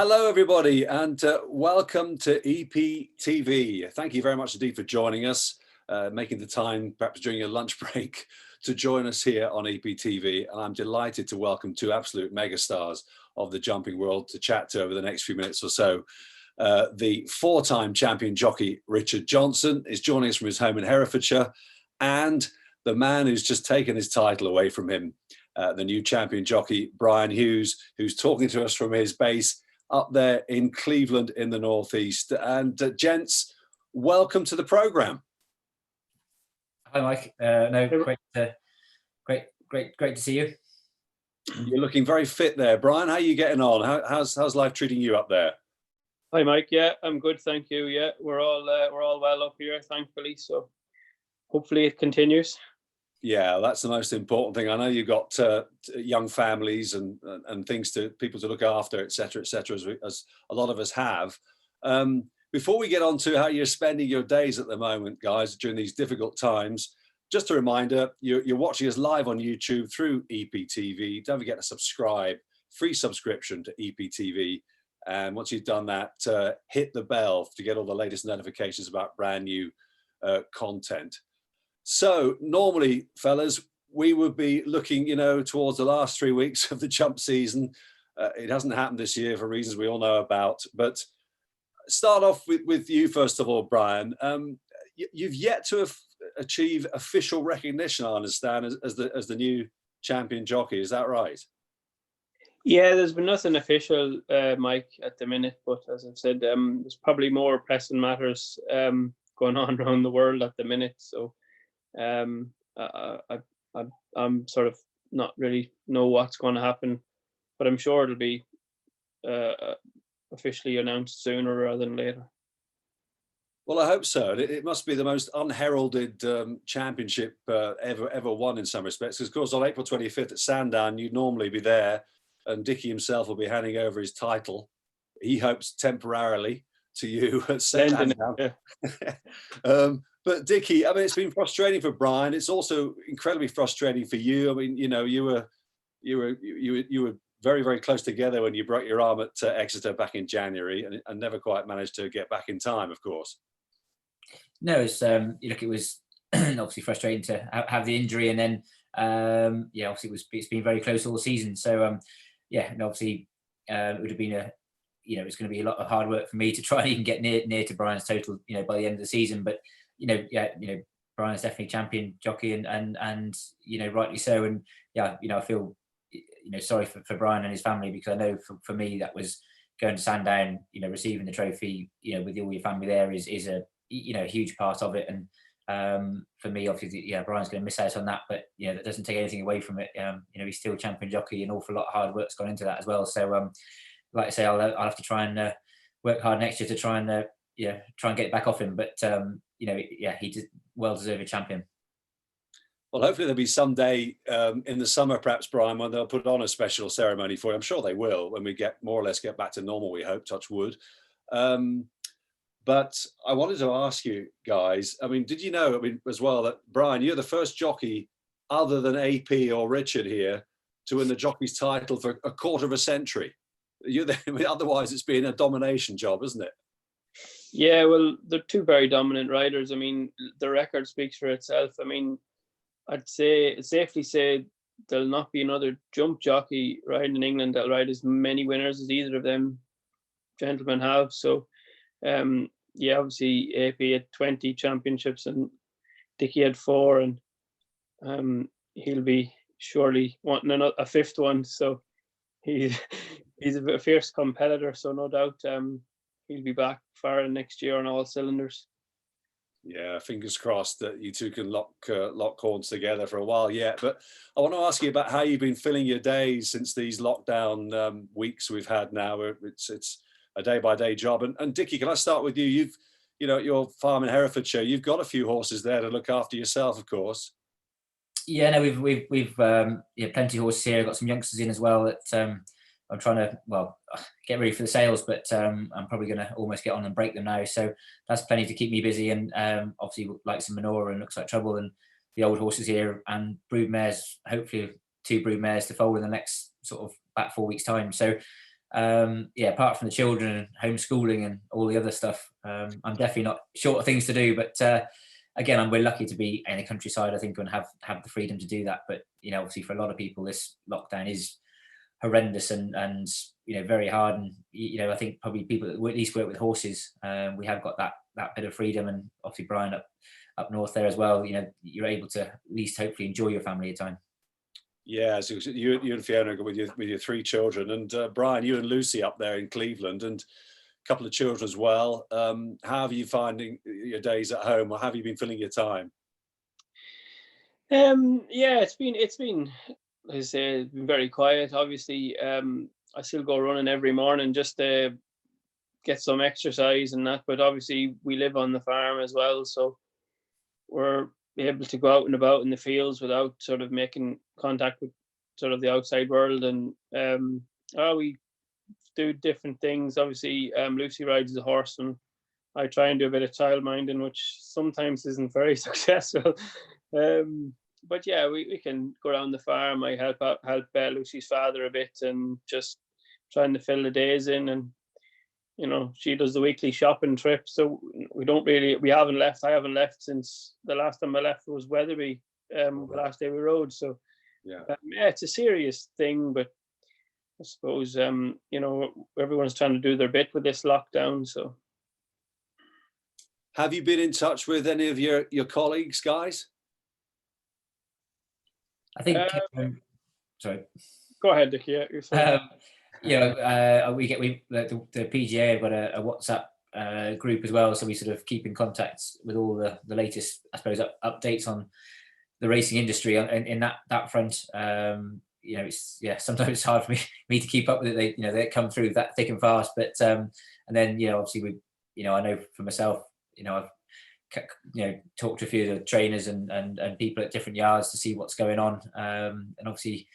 Hello, everybody, and welcome to EPTV. Thank you very much indeed for joining us, making the time, perhaps during your lunch break, to join us here on EPTV. And I'm delighted to welcome two absolute megastars of the jumping world to chat to over the next few minutes or so. The four-time champion jockey, Richard Johnson, is joining us from his home in Herefordshire, and the man who's just taken his title away from him, the new champion jockey, Brian Hughes, who's talking to us from his base up there in Cleveland in the Northeast. And gents, welcome to the program. Hi, Mike. Great to see you. You're looking very fit there, Brian. How are you getting on? How's life treating you up there? Hi, Mike. Yeah, I'm good, thank you. Yeah, we're all well up here, thankfully. So hopefully it continues. Yeah, that's the most important thing. I know you've got young families and things people to look after, etc., as a lot of us have. Before we get on to how you're spending your days at the moment, guys, during these difficult times, just a reminder, you're watching us live on YouTube through EPTV. Don't forget to subscribe, free subscription to EPTV. And once you've done that, hit the bell to get all the latest notifications about brand new content. So normally, fellas, we would be looking, towards the last 3 weeks of the jump season. It hasn't happened this year for reasons we all know about. But start off with you, first of all, Brian. You've yet to achieve official recognition, I understand, as the new champion jockey. Is that right? Yeah, there's been nothing official, Mike, at the minute. But as I've said, there's probably more pressing matters going on around the world at the minute. So I'm sort of not really know what's going to happen, but I'm sure it'll be officially announced sooner rather than later. Well, I hope so. It must be the most unheralded championship ever won in some respects. Because, of course, on April 25th at Sandown, you'd normally be there, and Dickie himself will be handing over his title. He hopes temporarily to you at Sandown. Yeah. But Dickie, I mean, it's been frustrating for Brian. It's also incredibly frustrating for you. I mean, you were very, very close together when you broke your arm at Exeter back in January, and never quite managed to get back in time, of course. No, it's it was obviously frustrating to have the injury, and then obviously it's been very close all season. So and obviously it would have been it's going to be a lot of hard work for me to try and even get near to Brian's total, by the end of the season. But Brian's definitely champion jockey, and rightly so. And I feel sorry for Brian and his family, because I know for me that was going to Sandown, receiving the trophy, with all your family there is a huge part of it. And for me, obviously, Brian's going to miss out on that, but that doesn't take anything away from it. He's still champion jockey. An awful lot of hard work's gone into that as well. So like I say, I'll have to try and work hard next year to try and get it back off him. But he did well deserved a champion. Well, hopefully there'll be someday in the summer, perhaps, Brian, when they'll put on a special ceremony for you. I'm sure they will when we more or less get back to normal, we hope, touch wood. But I wanted to ask you guys, I mean, did you know, as well, that Brian, you're the first jockey other than AP or Richard here to win the jockey's title for a quarter of a century? Otherwise it's been a domination job, isn't it? Yeah, well, they're two very dominant riders. I mean, the record speaks for itself. I mean, I'd safely say there'll not be another jump jockey riding in England that'll ride as many winners as either of them gentlemen have. So, obviously AP had 20 championships and Dickie had 4, and he'll be surely wanting a fifth one. So he's a fierce competitor. So no doubt he'll be back firing next year on all cylinders. Yeah, fingers crossed that you two can lock horns together for a while yet. But I want to ask you about how you've been filling your days since these lockdown weeks we've had now. It's a day-by-day job. And Dickie, can I start with you? You've, at your farm in Herefordshire, you've got a few horses there to look after yourself, of course. Yeah, no, we've plenty of horses here. I've got some youngsters in as well that I'm trying to, get ready for the sales, but I'm probably going to almost get on and break them now. So that's plenty to keep me busy, and obviously like some manure and Looks Like Trouble and the old horses here, and brood mares, hopefully 2 brood mares to foal in the next sort of about 4 weeks time. So yeah, apart from the children and homeschooling and all the other stuff, I'm definitely not short of things to do. But again, we're lucky to be in the countryside, I think, and have the freedom to do that. But obviously, for a lot of people, this lockdown is horrendous and very hard. And I think probably people that at least work with horses, we have got that bit of freedom. And obviously, Brian up north there as well. You're able to at least hopefully enjoy your family at time. Yeah, so you and Fiona with your 3 children, and Brian, you and Lucy up there in Cleveland, and a couple of children as well. How have you finding your days at home, or have you been filling your time? Yeah, it's been as I say, it's been very quiet. Obviously, I still go running every morning just to get some exercise and that. But obviously, we live on the farm as well, so we're able to go out and about in the fields without sort of making contact with sort of the outside world. And we do different things. Obviously, Lucy rides the horse, and I try and do a bit of child minding, which sometimes isn't very successful. But yeah, we can go around the farm. I help Lucy's father a bit, and just trying to fill the days in. And she does the weekly shopping trip, so we haven't left. I haven't left since the last time I left was Weatherby, the last day we rode. So yeah, it's a serious thing, but I suppose everyone's trying to do their bit with this lockdown. So, have you been in touch with any of your colleagues, guys? I think. Sorry. Go ahead, Dickie. Yeah, the PGA have got a WhatsApp group as well, so we sort of keep in contact with all the latest, I suppose, updates on the racing industry in that front. Sometimes it's hard for me to keep up with it. They come through that thick and fast, but and then obviously I know for myself, I've talked to a few of the trainers and people at different yards to see what's going on, and obviously.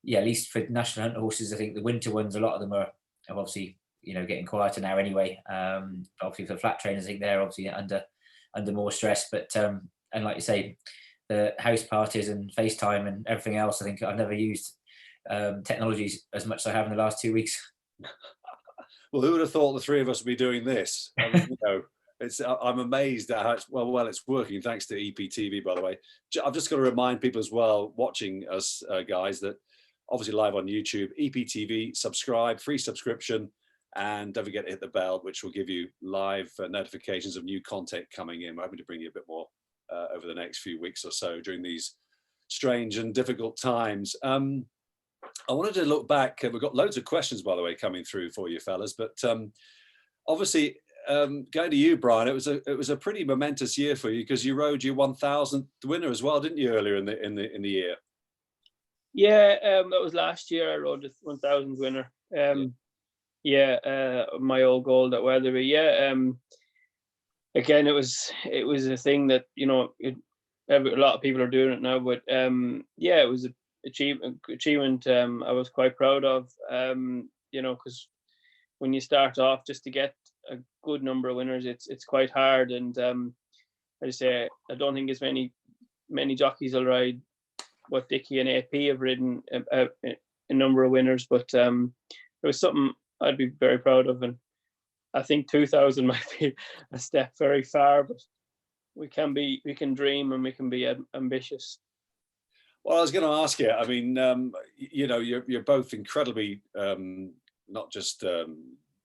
Yeah, at least for national hunter horses, I think the winter ones, a lot of them are obviously getting quieter now anyway. Obviously for the flat trainers, I think they're obviously under more stress. But and like you say, the house parties and FaceTime and everything else, I think I've never used technologies as much as I have in the last 2 weeks. Well, who would have thought the 3 of us would be doing this? I mean, I'm amazed at how it's working, thanks to EPTV, by the way. I've just got to remind people as well watching us, guys, that obviously live on YouTube, EPTV, subscribe, free subscription, and don't forget to hit the bell, which will give you live notifications of new content coming in. We're hoping to bring you a bit more over the next few weeks or so during these strange and difficult times. I wanted to look back. We've got loads of questions, by the way, coming through for you fellas, but obviously going to you, Brian, it was a pretty momentous year for you because you rode your 1,000th winner as well, didn't you, earlier in the year? Yeah, that was last year. I rode the 1,000th winner. My old gold at Weatherby. Yeah, again, it was a thing that a lot of people are doing it now, but it was an achievement. I was quite proud of. Because when you start off, just to get a good number of winners, it's quite hard. And I say I don't think as many jockeys will ride what Dickie and AP have ridden a number of winners, but it was something I'd be very proud of. And I think 2,000 might be a step very far, but we can dream and we can be ambitious. Well, I was going to ask you, I mean, you're both incredibly not just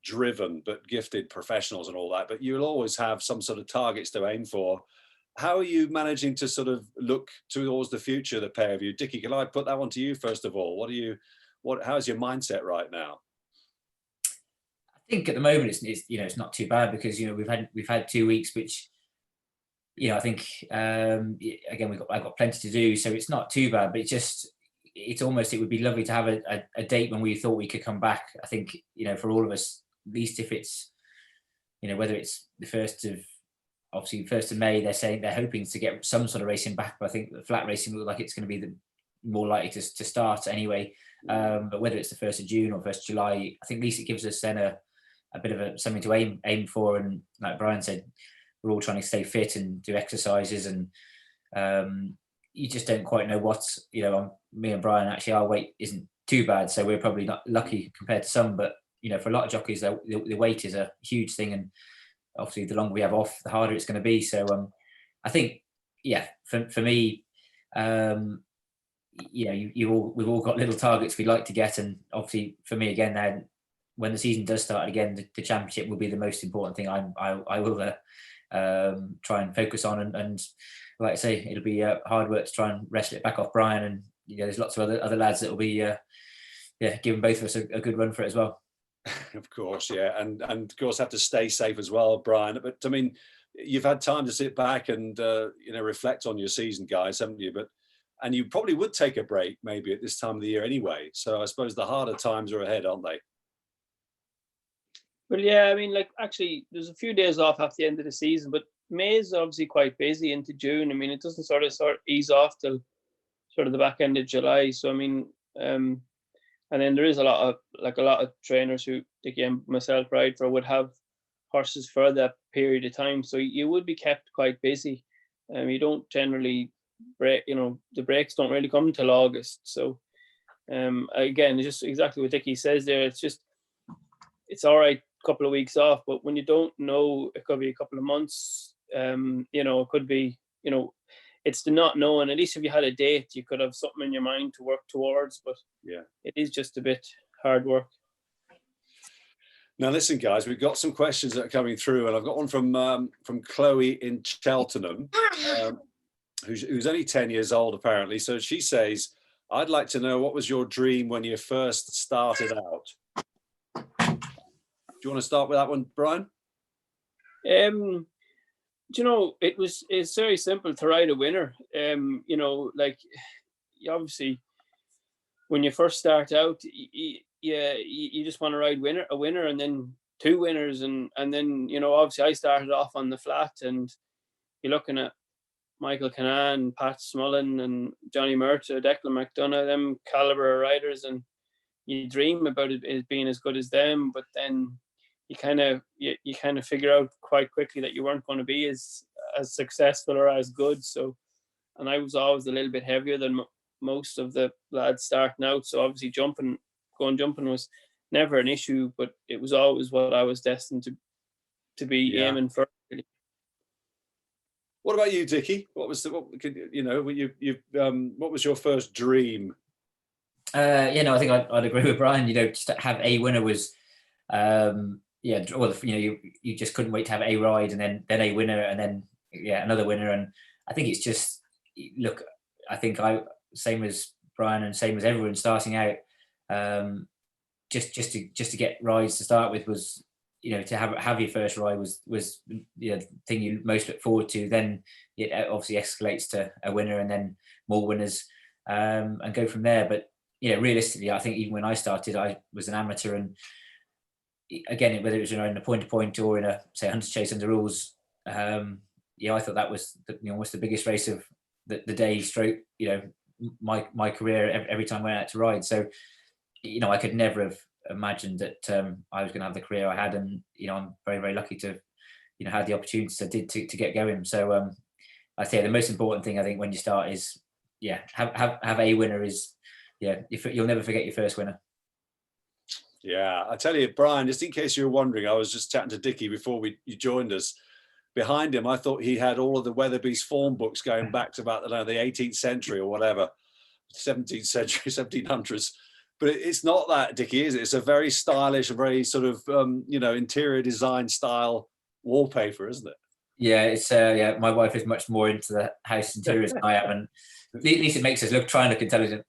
driven, but gifted professionals and all that, but you'll always have some sort of targets to aim for. How are you managing to sort of look towards the future, the pair of you? Dickie, can I put that one to you first of all? How's your mindset right now? I think at the moment it's not too bad because we've had 2 weeks which I think again I've got plenty to do, so it's not too bad, but it would be lovely to have a date when we thought we could come back. I think for all of us, at least if it's whether it's the 1st of May, they're hoping to get some sort of racing back, but I think the flat racing looks like it's going to be the more likely to start anyway. But whether it's the 1st of June or 1st of July, I think at least it gives us then a bit of something to aim for. And like Brian said, we're all trying to stay fit and do exercises, and you just don't quite know me and Brian, actually our weight isn't too bad, so we're probably not lucky compared to some, but for a lot of jockeys, the weight is a huge thing, and obviously the longer we have off, the harder it's going to be. So I think, for me, we've all got little targets we'd like to get, and obviously for me again, then when the season does start again, the championship will be the most important thing. I will try and focus on, and like I say, it'll be hard work to try and wrestle it back off Brian, and there's lots of other lads that will be giving both of us a good run for it as well. Of course, yeah, and of course have to stay safe as well, Brian. But I mean, you've had time to sit back and reflect on your season, guys, haven't you? And you probably would take a break maybe at this time of the year anyway. So I suppose the harder times are ahead, aren't they? Well, yeah, I mean, like actually, there's a few days off after the end of the season, but May is obviously quite busy into June. I mean, it doesn't sort of ease off till sort of the back end of July. So I mean, and then there is a lot of trainers who, Dickie and myself ride for, would have horses for that period of time. So you would be kept quite busy. You don't generally break. The breaks don't really come till August. So again, it's just exactly what Dickie says there. It's all right, couple of weeks off, but when you don't know, it could be a couple of months. It could be. It's the not knowing. At least if you had a date, you could have something in your mind to work towards. But yeah, it is just a bit hard work. Now, listen, guys, we've got some questions that are coming through, and I've got one from Chloe in Cheltenham, who's only 10 years old, apparently. So she says, I'd like to know, what was your dream when you first started out? Do you want to start with that one, Brian? It's very simple to ride a winner. Obviously, when you first start out, you just want to ride a winner, and then two winners, and then obviously I started off on the flat, and you're looking at Michael Canan, Pat Smullen, and Johnny Murta, Declan McDonough, them caliber of riders, and you dream about it being as good as them, but then you kind of figure out quite quickly that you weren't going to be as successful or as good. So, and I was always a little bit heavier than most of the lads starting out. So obviously jumping was never an issue, but it was always what I was destined to be aiming for. What about you, Dickie? What was your first dream? I think I'd agree with Brian. Just to have a winner was, you just couldn't wait to have a ride, and then a winner, and then another winner. And I think it's just, look, I think same as Brian and same as everyone starting out, just to get rides to start with was, to have your first ride was the thing you most look forward to. Then it obviously escalates to a winner, and then more winners, and go from there. But realistically, I think even when I started, I was an amateur, and again, whether it was in a point-to-point or in a, say, hunter chase under rules, I thought that was almost the biggest race of the day stroke, my career every time I went out to ride. So, I could never have imagined that I was going to have the career I had, and I'm very, very lucky to had the opportunities I did to get going. So I say the most important thing I think when you start is have a winner. Is you'll never forget your first winner. Yeah, I tell you, Brian, just in case you were wondering, I was just chatting to Dickie before you joined us. Behind him, I thought he had all of the Weatherby's form books going back to about the 18th century or whatever, 17th century, 1700s. But it's not that, Dickie, is it? It's a very stylish, very sort of, interior design style wallpaper, isn't it? Yeah, it's my wife is much more into the house interiors than I am, and at least it makes us try and look intelligent.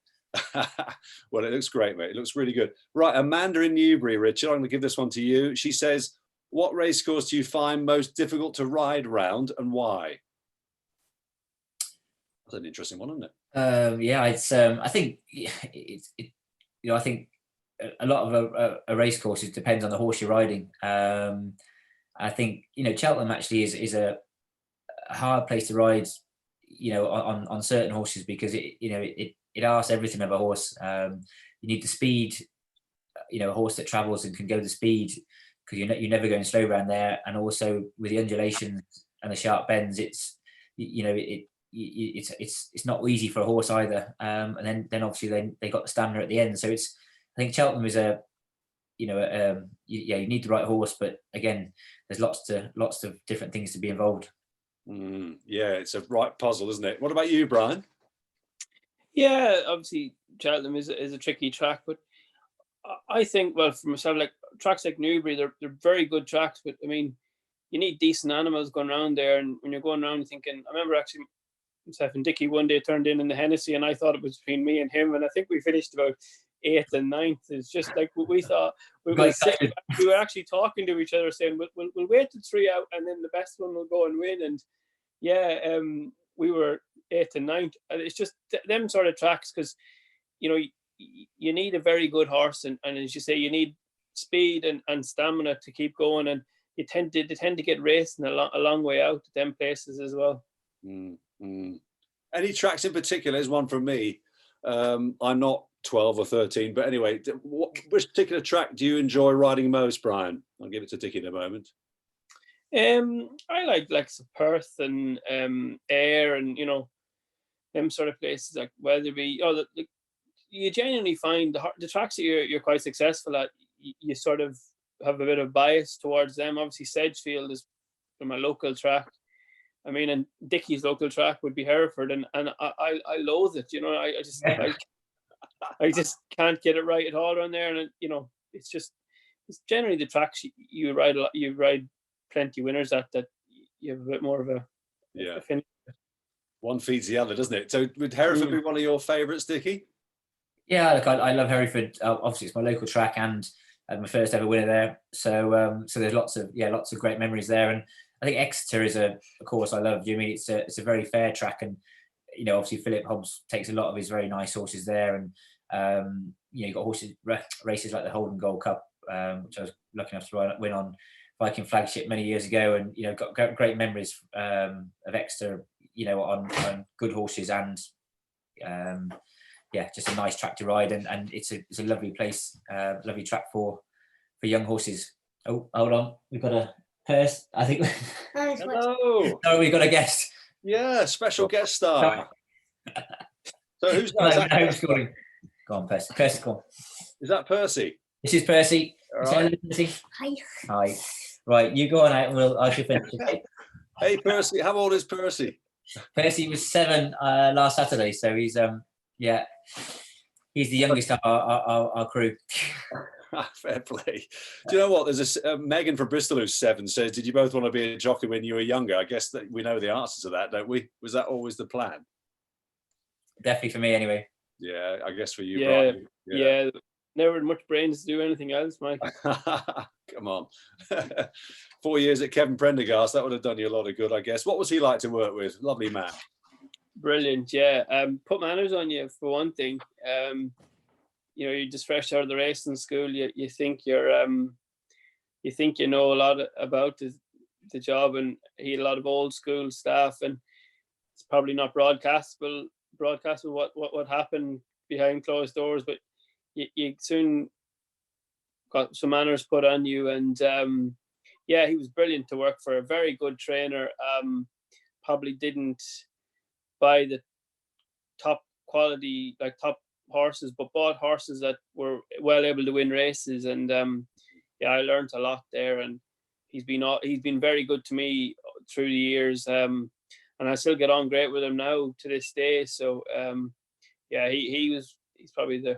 Well, it looks great, mate. It looks really good. Right, Amanda in Newbury, Richard, I'm going to give this one to you. She says, what race course do you find most difficult to ride round, and why? That's an interesting one, isn't it? It's I think I think a lot of a race courses depends on the horse you're riding. I think Cheltenham actually is a hard place to ride, on certain horses, because it asks everything of a horse. You need the speed, a horse that travels and can go the speed, because you're never going slow around there. And also with the undulations and the sharp bends, it's it's not easy for a horse either. And then obviously they got the stamina at the end. So I think Cheltenham is a you need the right horse, but again, there's lots of different things to be involved. Yeah, it's a right puzzle, isn't it? What about you, Brian? Yeah, obviously Cheltenham is a tricky track, but I think, well, for myself, like tracks like Newbury, they're very good tracks, but I mean, you need decent animals going around there, and when you're going around, you're thinking. I remember actually myself and Dickie one day turned in the Hennessy, and I thought it was between me and him, and I think we finished about 8th and 9th. It's just like we thought. We were actually talking to each other, saying we'll wait till 3 out, and then the best one will go and win. And yeah, we were 8th and 9th. And it's just them sort of tracks, because you need a very good horse, and as you say, you need speed and stamina to keep going, and they tend to get racing a long way out at them places as well. Any tracks in particular? Is one from me. I'm not 12 or 13, but anyway, which particular track do you enjoy riding most, Brian? I'll give it to Dickie in a moment. I like Perth and Ayr, and them sort of places like Weatherby. You genuinely find the tracks that you're quite successful at, you sort of have a bit of bias towards them. Obviously, Sedgefield is from a local track. I mean, and Dickie's local track would be Hereford, and I loathe it. I just can't get it right at all around there, and it's generally the tracks you ride a lot. You ride plenty winners at that. You have a bit more of a finish. One feeds the other, doesn't it? So would Hereford be one of your favourites, Dickie? Yeah, look, I love Hereford. Obviously, it's my local track and my first ever winner there. So there's lots of great memories there. And I think Exeter is a course I love. I mean, it's a very fair track, and obviously Philip Hobbs takes a lot of his very nice horses there, and you've got races like the Holden Gold Cup, which I was lucky enough to win on Viking Flagship many years ago, and got great memories of Exeter, on good horses, and just a nice track to ride, and it's a lovely place, lovely track for young horses. Oh, hold on, we've got a purse, I think. Hello. No, we've got a guest. Yeah, special guest star. So who's that? Homeschooling. Go on, Percy. Percy, go on. Is that Percy? This is Percy. All right. Percy. Hi. Right, you go on out, and I shall finish. Okay? Hey, Percy. How old is Percy? Percy was 7 last Saturday, so he's he's the youngest of our crew. Fair play. Do you know what? There's Megan from Bristol who's 7 says, "Did you both want to be a jockey when you were younger?" I guess that we know the answer to that, don't we? Was that always the plan? Definitely for me, anyway. Yeah, I guess for you, yeah, Brian. Yeah. Never had much brains to do anything else, Mike. Come on. 4 years at Kevin Prendergast, that would have done you a lot of good, I guess. What was he like to work with? Lovely man. Brilliant, yeah. Put manners on you, for one thing. You're just fresh out of the racing school. You think you think you know a lot about the job, and he had a lot of old school staff, and it's probably not broadcastable what happened behind closed doors, but you soon got some manners put on you, and he was brilliant to work for. A very good trainer. Probably didn't buy the top quality, like top horses, but bought horses that were well able to win races, and I learned a lot there, and he's been very good to me through the years, and I still get on great with him now to this day. So he's probably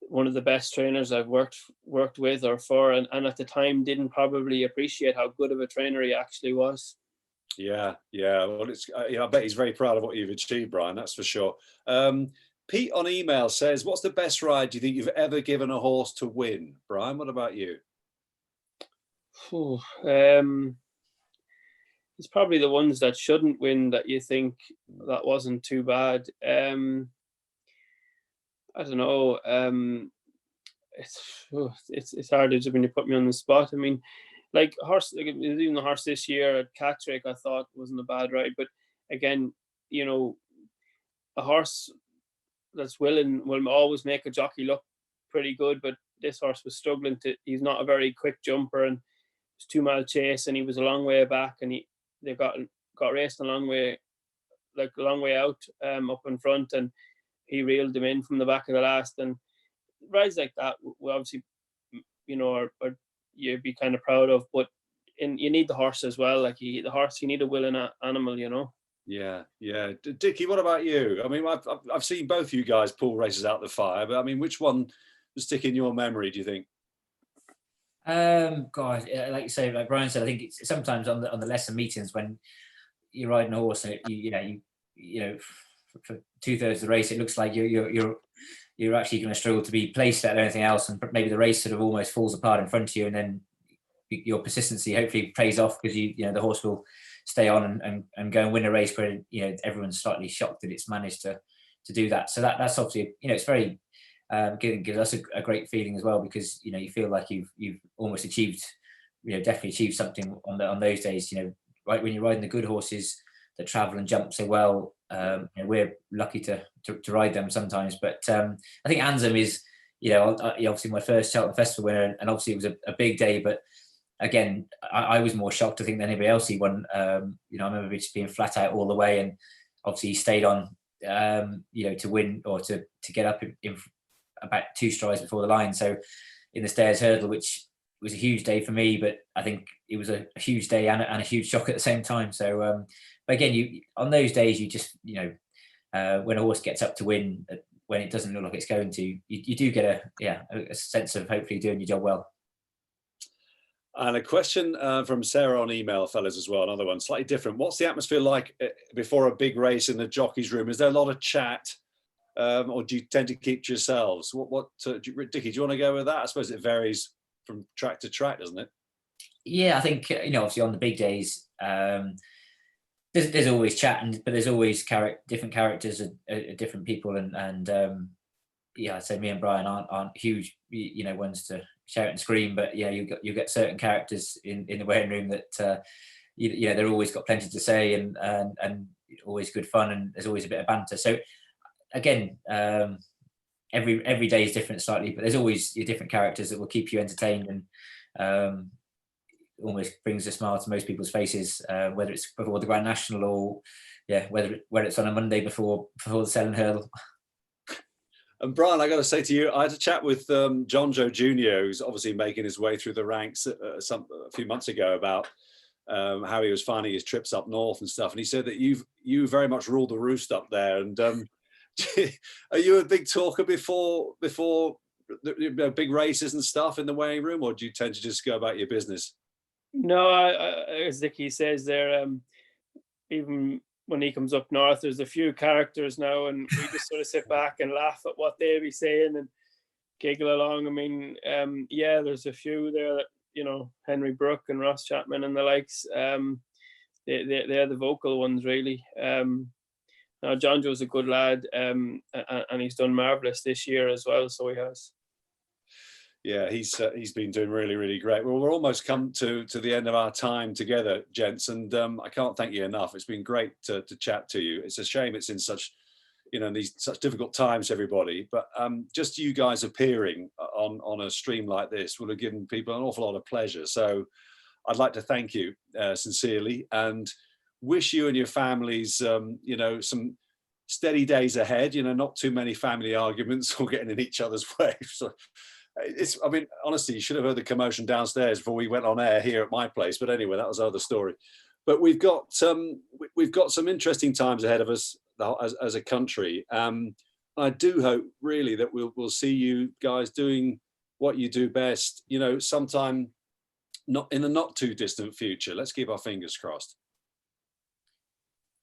one of the best trainers I've worked with or for, and at the time didn't probably appreciate how good of a trainer he actually was. Yeah. Well, it's I bet he's very proud of what you've achieved, Brian. That's for sure. Pete on email says, "What's the best ride do you think you've ever given a horse to win?" Brian, what about you? It's probably the ones that shouldn't win that you think that wasn't too bad. I don't know. It's hard when you put me on the spot. I mean, like even the horse this year at Catterick, I thought wasn't a bad ride. But again, a horse that's willing will always make a jockey look pretty good. But this horse was struggling he's not a very quick jumper, and it was 2 mile chase, and he was a long way back, and they got raced a long way out up in front, and he reeled him in from the back of the last. And rides like that we obviously, are you'd be kind of proud of. But you need the horse as well. Like you need a willing animal, Yeah. Dickie, what about you? I mean, I've seen both you guys pull races out the fire, but I mean, which one will stick in your memory, do you think? God, like you say, like Brian said, I think it's sometimes on the lesser meetings when you're riding a horse and for 2/3 of the race, it looks like you're actually going to struggle to be placed at anything else, and maybe the race sort of almost falls apart in front of you, and then your persistency hopefully pays off because the horse will stay on and go and win a race where everyone's slightly shocked that it's managed to do that. So that's obviously it's very gives us a great feeling as well, because you feel like you've almost achieved definitely achieved something on those days. Right when you're riding the good horses that travel and jump so well, we're lucky to ride them sometimes. But I think Ansem is obviously my first Cheltenham Festival winner, and obviously it was a big day, but again, I was more shocked, I think, than anybody else he won. I remember just being flat out all the way, and obviously he stayed on, to win or to get up in about 2 strides before the line. So in the stairs hurdle, which was a huge day for me, but I think it was a huge day and a huge shock at the same time. So, but again, on those days, you just, when a horse gets up to win, when it doesn't look like it's going to, you do get a sense of hopefully doing your job well. And a question from Sarah on email, fellas, as well. Another one, slightly different. What's the atmosphere like before a big race in the jockey's room? Is there a lot of chat, or do you tend to keep to yourselves? Dickie, do you want to go with that? I suppose it varies from track to track, doesn't it? Yeah, I think obviously on the big days, there's always chat, but there's always different characters of different people, and I'd say me and Brian aren't huge ones to shout and scream, but you get certain characters in the waiting room that they're always got plenty to say and always good fun, and there's always a bit of banter. So again, every day is different slightly, but there's always your different characters that will keep you entertained and almost brings a smile to most people's faces, whether it's before the Grand National or whether it's on a Monday before the Selling Hurdle. And Brian, I got to say to you, I had a chat with John Joe Jr., who's obviously making his way through the ranks a few months ago, about how he was finding his trips up north and stuff. And he said that you very much ruled the roost up there. And are you a big talker before the big races and stuff in the weighing room, or do you tend to just go about your business? No, as Dickie says there, even when he comes up north, there's a few characters now, and we just sort of sit back and laugh at what they be saying and giggle along. I mean, there's a few there that, Henry Brook and Ross Chapman and the likes, they're the vocal ones, really. Now, John Joe's a good lad, and he's done marvellous this year as well, so he has. Yeah, he's been doing really, really great. Well, we're almost come to the end of our time together, gents, and I can't thank you enough. It's been great to chat to you. It's a shame it's in such, these such difficult times, everybody. But just you guys appearing on a stream like this will have given people an awful lot of pleasure. So I'd like to thank you sincerely and wish you and your families, some steady days ahead. Not too many family arguments or getting in each other's way. So, honestly, you should have heard the commotion downstairs before we went on air here at my place. But anyway, that was another story. But we've got some interesting times ahead of us as a country. I do hope really that we'll see you guys doing what you do best. Sometime not in a not too distant future. Let's keep our fingers crossed.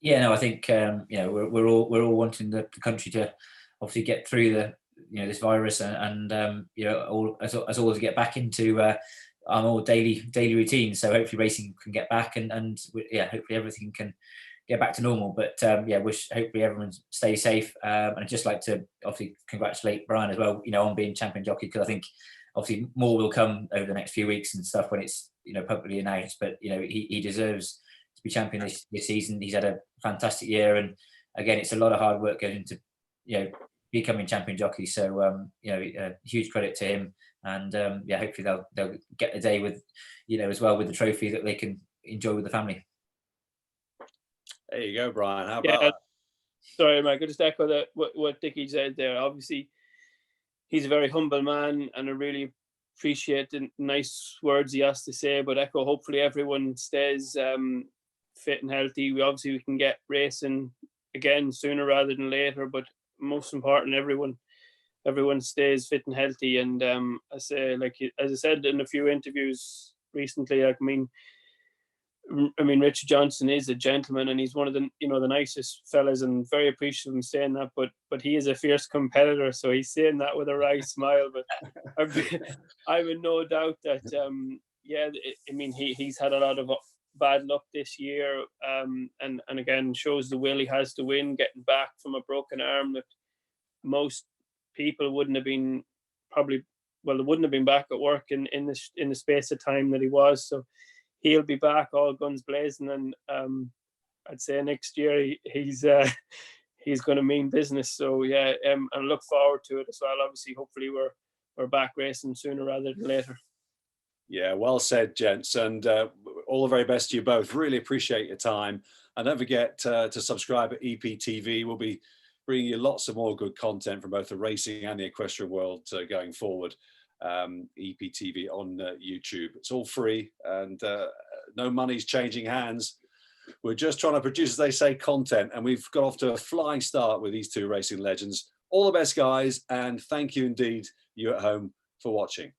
Yeah, no, I think we're all wanting the country to obviously get through this virus and all as always get back into our more daily routine. So hopefully racing can get back and hopefully everything can get back to normal. But hopefully everyone stays safe. And I'd just like to obviously congratulate Brian as well, on being champion jockey, because I think obviously more will come over the next few weeks and stuff when it's publicly announced. But he deserves to be champion this season. He's had a fantastic year, and again, it's a lot of hard work going into becoming champion jockey. So huge credit to him, and hopefully they'll get a day with as well with the trophy that they can enjoy with the family. There you go, Brian. How about that? Sorry, Mike, I just echo what Dickie said there. Obviously he's a very humble man, and I really appreciate the nice words he has to say. But Echo, hopefully everyone stays fit and healthy. We can get racing again sooner rather than later, but most important, everyone stays fit and healthy. And I say, like, as I said in a few interviews recently, like, I mean, Richard Johnson is a gentleman, and he's one of the the nicest fellas, and very appreciative of him saying that. But he is a fierce competitor, so he's saying that with a wry smile. But I'm in no doubt that he's had a lot of bad luck this year, and again shows the will he has to win, getting back from a broken arm that most people wouldn't have been back at work in the space of time that he was. So he'll be back all guns blazing, and I'd say next year he's going to mean business. So yeah, I look forward to it as well. Obviously, hopefully we're back racing sooner rather than later. Yeah, well said, gents, and all the very best to you both. Really appreciate your time, and don't forget to subscribe at EPTV. We'll be bringing you lots of more good content from both the racing and the equestrian world going forward. EPTV on YouTube. It's all free, and no money's changing hands. We're just trying to produce, as they say, content, and we've got off to a flying start with these two racing legends. All the best, guys, and thank you indeed, you at home, for watching.